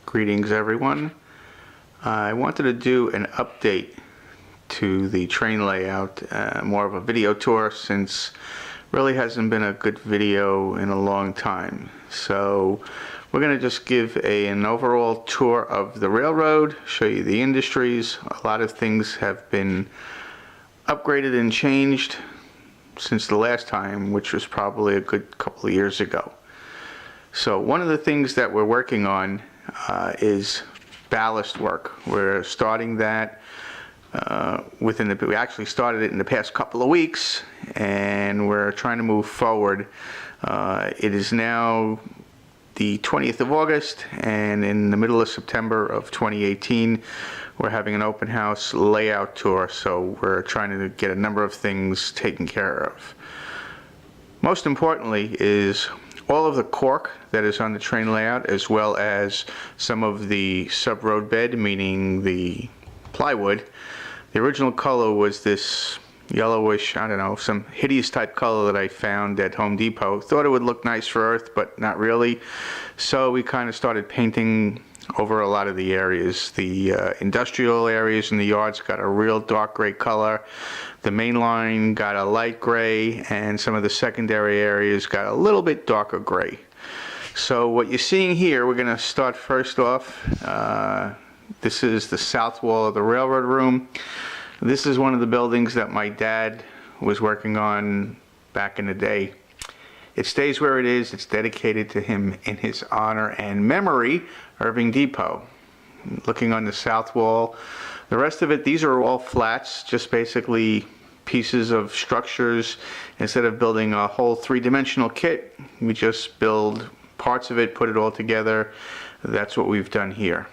Greetings everyone. I wanted to do an update to the train layout, more of a video tour, since really hasn't been a good video in a long time. So we're going to just give an overall tour of the railroad, show you the industries. A lot of things have been upgraded and changed since the last time, which was probably a good couple of years ago. So one of the things that we're working on is ballast work. We're starting that we actually started it in the past couple of weeks, and we're trying to move forward. It is now the 20th of August, and in the middle of September of 2018 we're having an open house layout tour, so we're trying to get a number of things taken care of. Most importantly is all of the cork that is on the train layout, as well as some of the sub-road bed, meaning the plywood. The original color was this yellowish, I don't know, some hideous type color that I found at Home Depot. Thought it would look nice for earth, but not really. So we kind of started painting over a lot of the areas. The industrial areas in the yards got a real dark gray color. The main line got a light gray, and some of the secondary areas got a little bit darker gray. So what you're seeing here, we're going to start first off. This is the south wall of the railroad room. This is one of the buildings that my dad was working on back in the day. It stays where it is. It's dedicated to him in his honor and memory, Irving Depot. Looking on the south wall, the rest of it, these are all flats, just basically pieces of structures. Instead of building a whole three-dimensional kit, we just build parts of it, put it all together. That's what we've done here.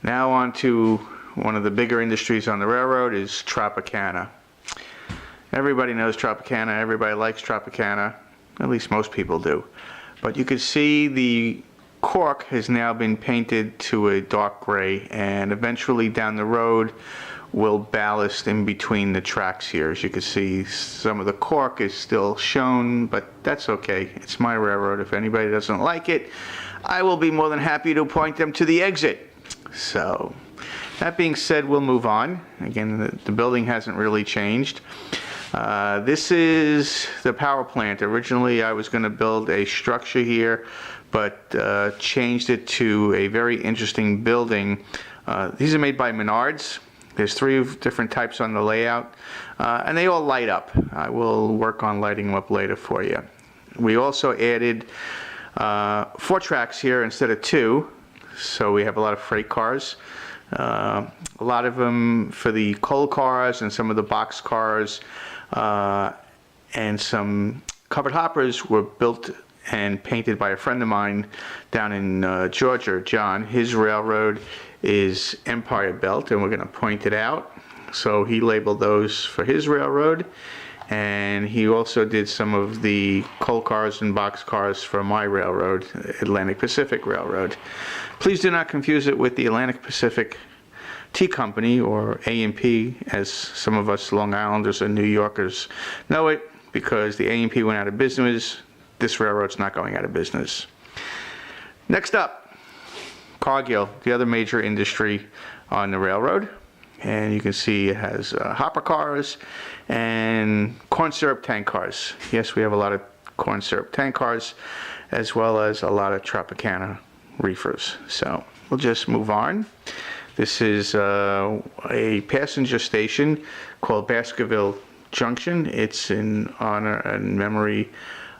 Now on to one of the bigger industries on the railroad is Tropicana. Everybody knows Tropicana, everybody likes Tropicana, at least most people do. But you can see the cork has now been painted to a dark gray, and eventually down the road will ballast in between the tracks here. As you can see, some of the cork is still shown, but that's okay. It's my railroad. If anybody doesn't like it, I will be more than happy to point them to the exit. So that being said, we'll move on. Again, the building hasn't really changed. This is the power plant. Originally I was going to build a structure here, but changed it to a very interesting building. These are made by Menards. There's three different types on the layout, and they all light up. I will work on lighting them up later for you. We also added 4 tracks here instead of 2, so we have a lot of freight cars. A lot of them for the coal cars and some of the box cars, and some covered hoppers were built and painted by a friend of mine down in Georgia, John. His railroad is Empire Belt, and we're going to point it out. So he labeled those for his railroad, and he also did some of the coal cars and box cars for my railroad, Atlantic Pacific Railroad. Please do not confuse it with the Atlantic Pacific Tea Company, or A&P, as some of us Long Islanders and New Yorkers know it, because the A&P went out of business. This railroad's not going out of business. Next up, Cargill, the other major industry on the railroad. And you can see it has hopper cars and corn syrup tank cars. Yes, we have a lot of corn syrup tank cars, as well as a lot of Tropicana reefers. So we'll just move on. This is a passenger station called Baskerville Junction. It's in honor and memory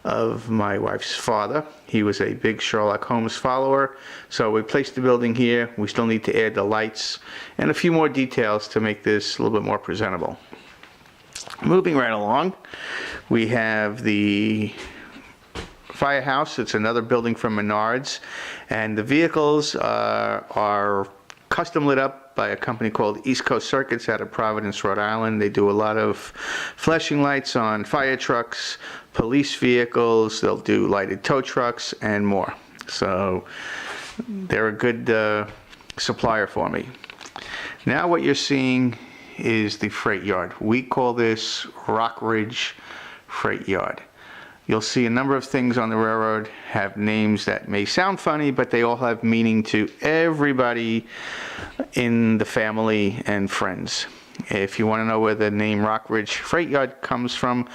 of my wife's father. He was a big Sherlock Holmes follower. So we placed the building here. We still need to add the lights and a few more details to make this a little bit more presentable. Moving right along, we have the Firehouse. It's another building from Menards, and the vehicles are custom lit up by a company called East Coast Circuits out of Providence, Rhode Island. They do a lot of flashing lights on fire trucks, police vehicles. They'll do lighted tow trucks and more. So they're a good supplier for me. Now what you're seeing is the freight yard. We call this Rock Ridge Freight Yard. you'll see a number of things on the railroad have names that may sound funny, but they all have meaning to everybody in the family and friends. If you want to know where the name Rockridge Freight Yard comes from,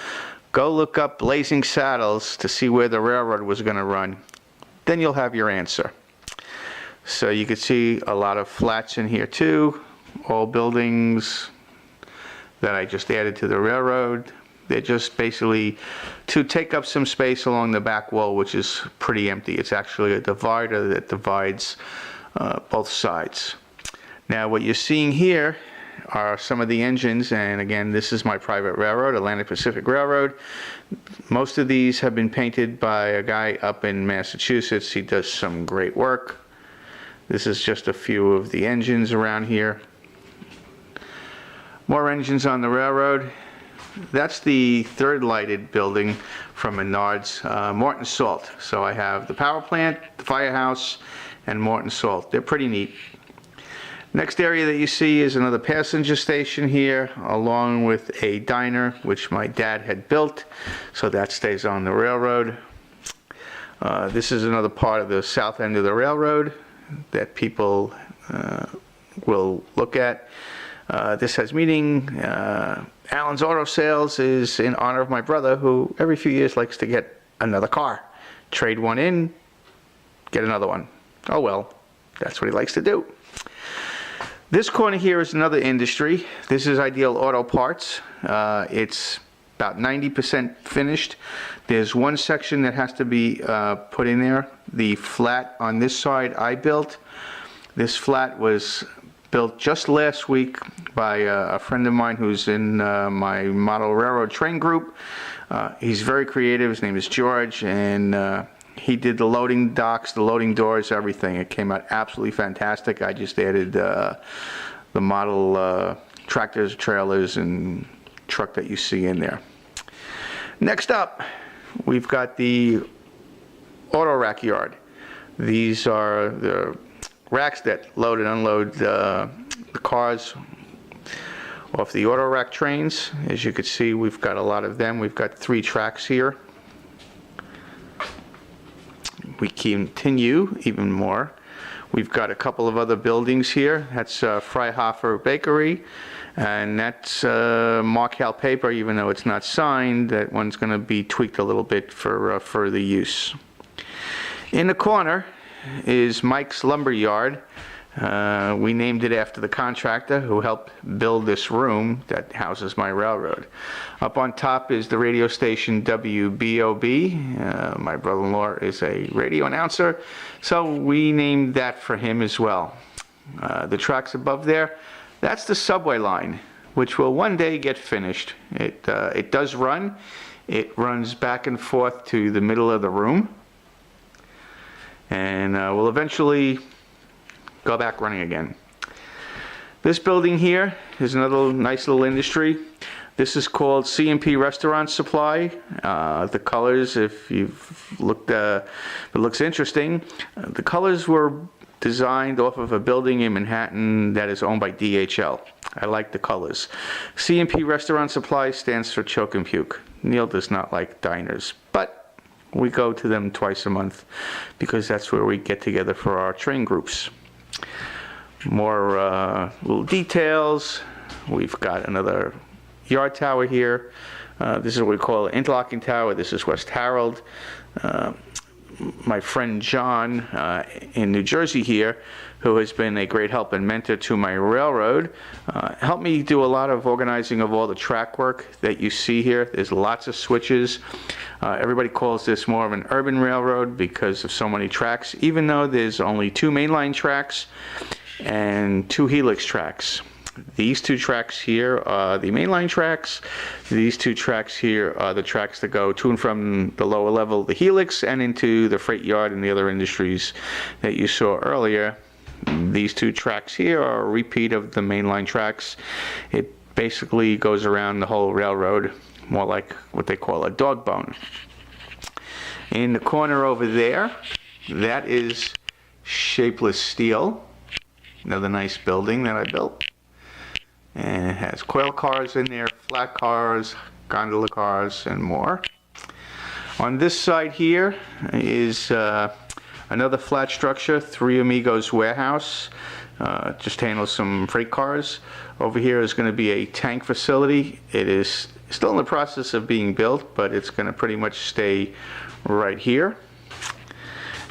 go look up Blazing Saddles to see where the railroad was going to run. Then you'll have your answer. So you can see a lot of flats in here too, all buildings that I just added to the railroad. They're just basically to take up some space along the back wall, which is pretty empty. It's actually a divider that divides both sides. Now what you're seeing here are some of the engines, and again, this is my private railroad, Atlantic Pacific Railroad. Most of these have been painted by a guy up in Massachusetts. He does some great work. This is just a few of the engines around here. More engines on the railroad. That's the third lighted building from Menards, Morton Salt. So I have the power plant, the Firehouse, and Morton Salt. They're pretty neat. Next area that you see is another passenger station here, along with a diner, which my dad had built, so that stays on the railroad. This is another part of the south end of the railroad that people will look at. This has meaning. Allen's Auto Sales is in honor of my brother, who every few years likes to get another car. Trade one in, get another one. Oh well, that's what he likes to do. This corner here is another industry. This is Ideal Auto Parts. It's about 90% finished. There's one section that has to be put in there. The flat on this side I built. This flat was built just last week by a friend of mine who's in my model railroad train group. He's very creative. His name is George, and he did the loading docks, the loading doors, everything. It came out absolutely fantastic. I just added the model tractors, trailers, and truck that you see in there. Next up, we've got the auto rack yard. These are the racks that load and unload the cars off the auto rack trains. As you can see, we've got a lot of them. We've got 3 tracks here. We continue even more. We've got a couple of other buildings here. That's Freihofer Bakery, and that's Markel paper, even though it's not signed. That one's going to be tweaked a little bit for further use. In the corner is Mike's Lumber Yard. We named it after the contractor who helped build this room that houses my railroad. Up on top is the radio station WBOB. My brother-in-law is a radio announcer, so we named that for him as well. The tracks above there, that's the subway line, which will one day get finished. It does run. It runs back and forth to the middle of the room, and will eventually go back running again. This building here is another nice little industry. This is called C&P Restaurant Supply. The colors, if you've looked, if it looks interesting, the colors were designed off of a building in Manhattan that is owned by DHL. I like the colors. C&P Restaurant Supply stands for Choke and Puke. Neil does not like diners, but we go to them twice a month because that's where we get together for our train groups. More little details. We've got another yard tower here. This is what we call an interlocking tower. This is West Herald. My friend John in New Jersey here, who has been a great help and mentor to my railroad, helped me do a lot of organizing of all the track work that you see here. There's lots of switches. Everybody calls this more of an urban railroad because of so many tracks, even though there's only 2 mainline tracks and 2 helix tracks. These 2 tracks here are the mainline tracks. These 2 tracks here are the tracks that go to and from the lower level, the helix, and into the freight yard and the other industries that you saw earlier. These 2 tracks here are a repeat of the mainline tracks. It basically goes around the whole railroad, more like what they call a dog bone. In the corner over there, that is Shapeless Steel, another nice building that I built. And it has coil cars in there, flat cars, gondola cars, and more. On this side here is another flat structure, Three Amigos warehouse. Just handles some freight cars. Over here is going to be a tank facility. It is still in the process of being built, but it's going to pretty much stay right here.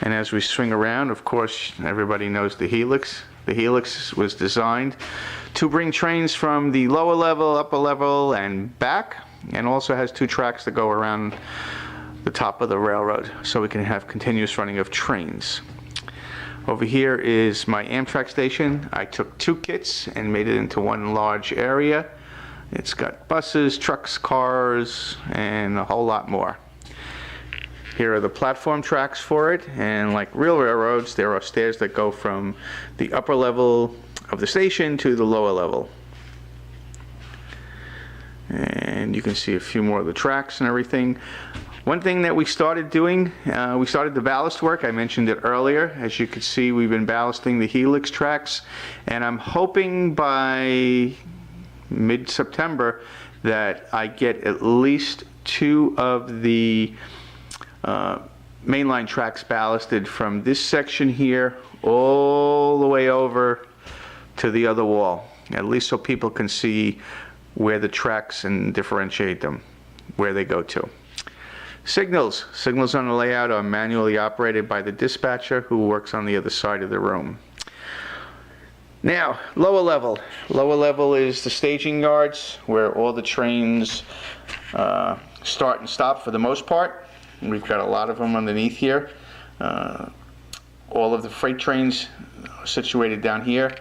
And as we swing around, of course, everybody knows the Helix. The Helix was designed to bring trains from the lower level, upper level, and back, and also has 2 tracks that go around the top of the railroad, so we can have continuous running of trains. Over here is my Amtrak station. I took 2 kits and made it into one large area. It's got buses, trucks, cars, and a whole lot more. Here are the platform tracks for it, and like real railroads, there are stairs that go from the upper level of the station to the lower level. And you can see a few more of the tracks and everything. One thing that we started doing, we started the ballast work. I mentioned it earlier. As you can see, we've been ballasting the Helix tracks, and I'm hoping by mid-September that I get at least 2 of the mainline tracks ballasted from this section here all the way over to the other wall, at least so people can see where the tracks and differentiate them, where they go to. Signals on the layout are manually operated by the dispatcher, who works on the other side of the room. Now, lower level. Lower level is the staging yards, where all the trains start and stop for the most part. We've got a lot of them underneath here. All of the freight trains are situated down here.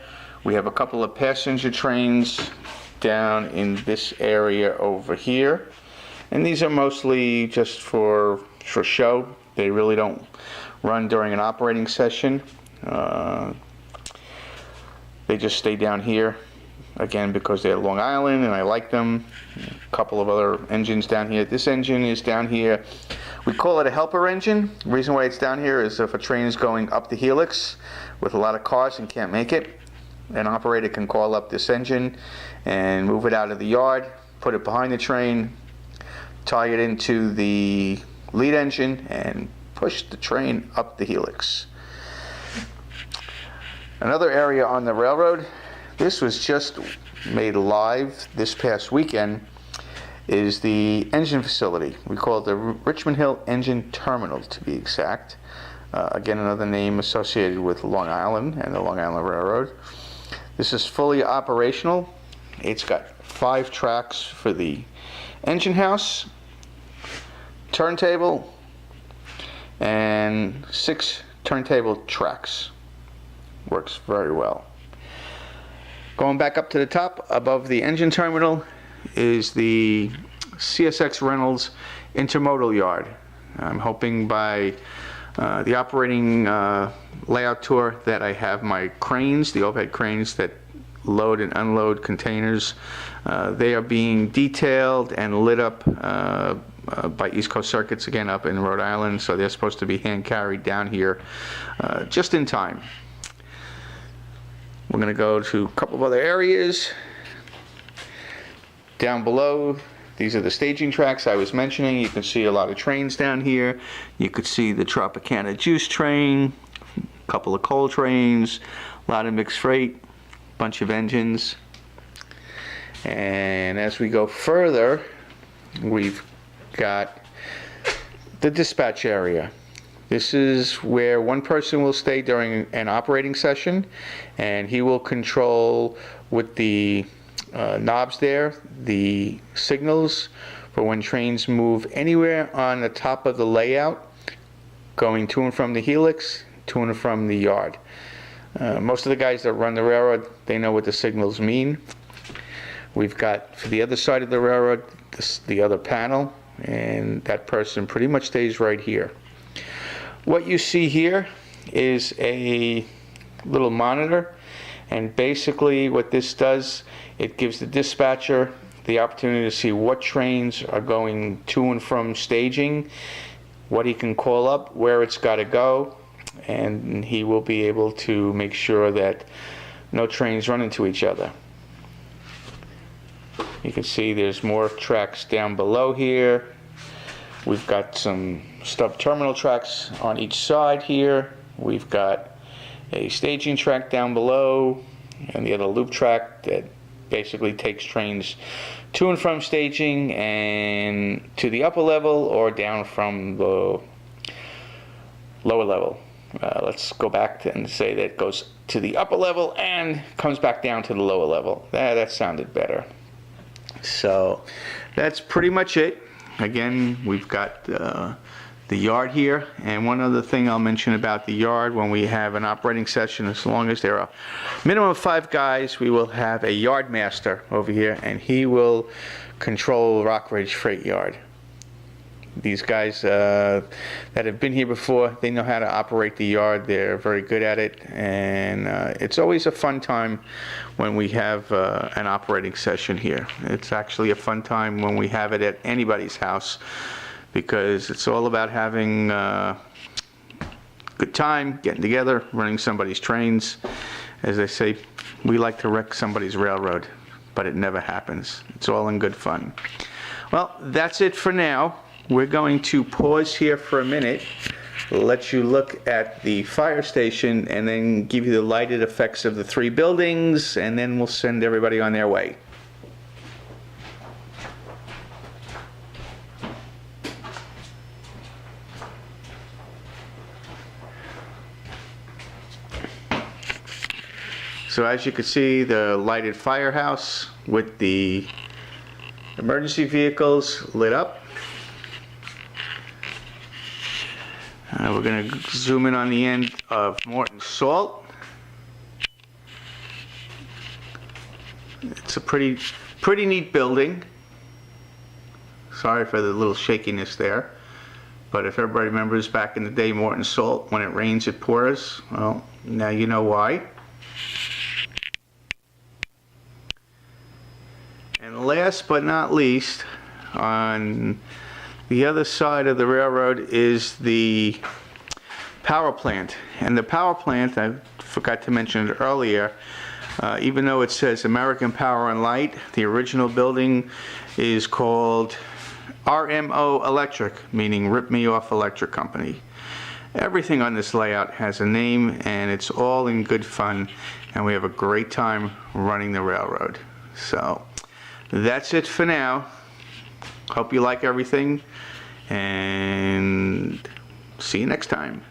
We have a couple of passenger trains down in this area over here. And these are mostly just for show. They really don't run during an operating session. They just stay down here, again, because they're Long Island and I like them. A couple of other engines down here. This engine is down here. We call it a helper engine. The reason why it's down here is if a train is going up the Helix with a lot of cars and can't make it, an operator can call up this engine and move it out of the yard, put it behind the train, tie it into the lead engine, and push the train up the Helix. Another area on the railroad, this was just made live this past weekend, is the engine facility. We call it the Richmond Hill Engine Terminal, to be exact. Again, another name associated with Long Island and the Long Island Railroad. This is fully operational. It's got 5 tracks for the engine house, turntable, and 6 turntable tracks. Works very well. Going back up to the top, above the engine terminal, is the CSX Reynolds intermodal yard. I'm hoping by the operating layout tour that I have my cranes, the overhead cranes that load and unload containers. They are being detailed and lit up by East Coast Circuits, again up in Rhode Island, so they're supposed to be hand carried down here just in time. We're going to go to a couple of other areas. Down below, these are the staging tracks I was mentioning. You can see a lot of trains down here. You could see the Tropicana juice train, a couple of coal trains, a lot of mixed freight, bunch of engines. And as we go further, we've got the dispatch area. This is where one person will stay during an operating session, and he will control with the knobs there the signals for when trains move anywhere on the top of the layout, going to and from the Helix, to and from the yard. Most of the guys that run the railroad, they know what the signals mean. We've got, for the other side of the railroad, the other panel, and that person pretty much stays right here. What you see here is a little monitor, and basically what this does, it gives the dispatcher the opportunity to see what trains are going to and from staging, what he can call up, where it's got to go, and he will be able to make sure that no trains run into each other. You can see there's more tracks down below here. We've got some stub terminal tracks on each side here. We've got a staging track down below and the other loop track that basically takes trains to and from staging and to the upper level or down from the lower level. Let's go back and say that it goes to the upper level and comes back down to the lower level. That sounded better. So that's pretty much it. Again, we've got the yard here, and one other thing I'll mention about the yard: when we have an operating session, as long as there are minimum of 5 guys, we will have a yard master over here, and he will control Rockridge Freight Yard. These guys that have been here before, they know how to operate the yard. They're very good at it, and it's always a fun time when we have an operating session here. It's actually a fun time when we have it at anybody's house, because it's all about having a good time, getting together, running somebody's trains. As they say, we like to wreck somebody's railroad, but it never happens. It's all in good fun. Well, that's it for now. We're going to pause here for a minute, let you look at the fire station, and then give you the lighted effects of the 3 buildings, and then we'll send everybody on their way. So as you can see, the lighted firehouse with the emergency vehicles lit up. We're going to zoom in on the end of Morton Salt. It's a pretty neat building. Sorry for the little shakiness there, but if everybody remembers back in the day, Morton Salt, when it rains it pours. Well, now you know why. And last but not least, on the other side of the railroad is the power plant. And the power plant, I forgot to mention it earlier, even though it says American Power and Light, the original building is called RMO Electric, meaning Rip Me Off Electric Company. Everything on this layout has a name, and it's all in good fun, and we have a great time running the railroad. So that's it for now. Hope you like everything, and see you next time.